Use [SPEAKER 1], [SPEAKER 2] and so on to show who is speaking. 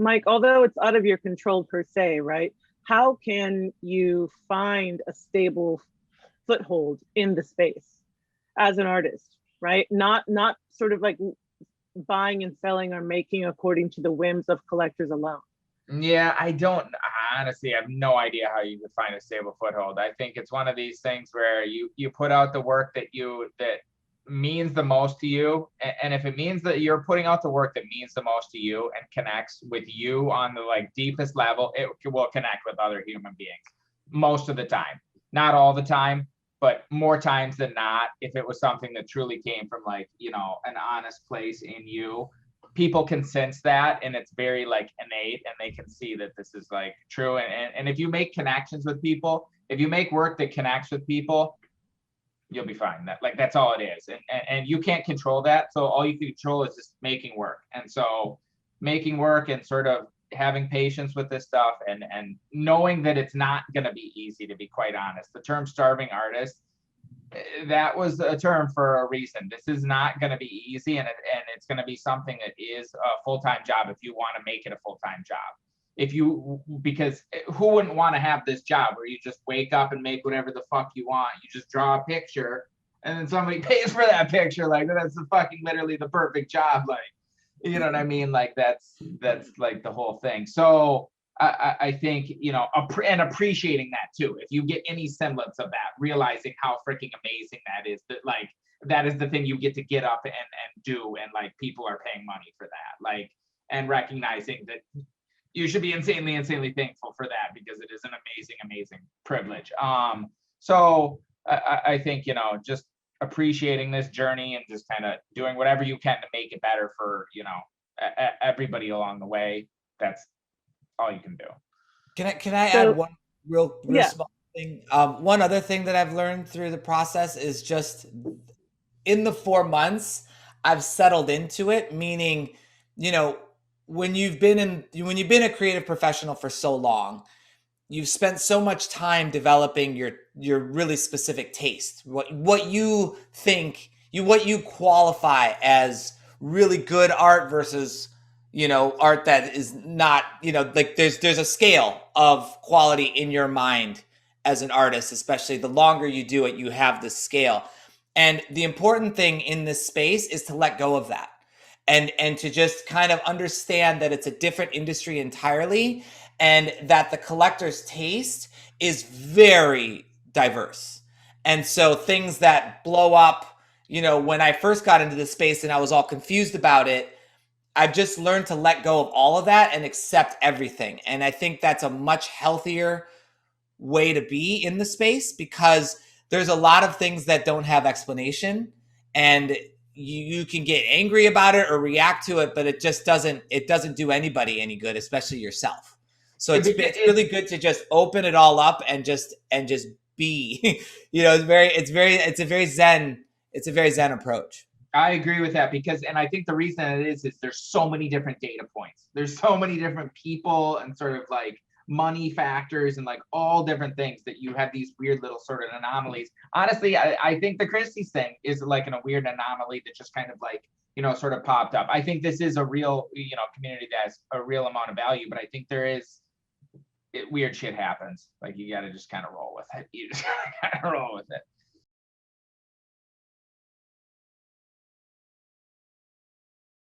[SPEAKER 1] Mike, although it's out of your control per se, right? How can you find a stable foothold in the space as an artist, right? Not sort of like buying and selling or making according to the whims of collectors alone.
[SPEAKER 2] Yeah, I don't honestly, I have no idea how you could find a stable foothold. I think it's one of these things where you put out the work that means the most to you, and if it means that you're putting out the work that means the most to you and connects with you on the like deepest level, it will connect with other human beings most of the time. Not all the time, but more times than not. If it was something that truly came from like, you know, an honest place in you, people can sense that, and it's very like innate, and they can see that this is like true. And if you make connections with people, if you make work that connects with people, you'll be fine. That's all it is. And you can't control that. So all you can control is just making work. And so making work and sort of having patience with this stuff, and knowing that it's not going to be easy, to be quite honest. The term starving artist, that was a term for a reason. This is not going to be easy, and it's going to be something that is a full-time job if you want to make it a full-time job. Because who wouldn't want to have this job where you just wake up and make whatever the fuck you want? You just draw a picture and then somebody pays for that picture. Like, that's literally the perfect job. Like, you know what I mean? Like, that's like the whole thing. So I think, you know, and appreciating that too. If you get any semblance of that, realizing how freaking amazing that is, that is the thing you get to get up and do, and like people are paying money for that. Like, and recognizing that you should be insanely thankful for that, because it is an amazing privilege. So I think, you know, just appreciating this journey and just kind of doing whatever you can to make it better for, you know, everybody along the way. That's all you can do.
[SPEAKER 3] Can I add one real small thing? One other thing that I've learned through the process is just in the 4 months, I've settled into it, meaning, you know, when you've been a creative professional for so long, you've spent so much time developing your really specific taste, what you think, what you qualify as really good art versus, you know, art that is not, you know, like there's a scale of quality in your mind as an artist. Especially the longer you do it, you have this scale. And the important thing in this space is to let go of that. And to just kind of understand that it's a different industry entirely, and that the collector's taste is very diverse. And so things that blow up, you know, when I first got into this space and I was all confused about it, I've just learned to let go of all of that and accept everything. And I think that's a much healthier way to be in the space, because there's a lot of things that don't have explanation, and you can get angry about it or react to it, but it doesn't do anybody any good, especially yourself. So it's really good to just open it all up and just be, you know, it's a very zen approach.
[SPEAKER 2] I agree with that, and I think the reason it is there's so many different data points. There's so many different people and sort of like money factors and like all different things that you have these weird little sort of anomalies. Honestly, I think the Christie's thing is like a weird anomaly that just kind of like, you know, sort of popped up. I think this is a real, you know, community that has a real amount of value, but I think weird shit happens. Like, you got to just kind of roll with it. You just kind of roll with it.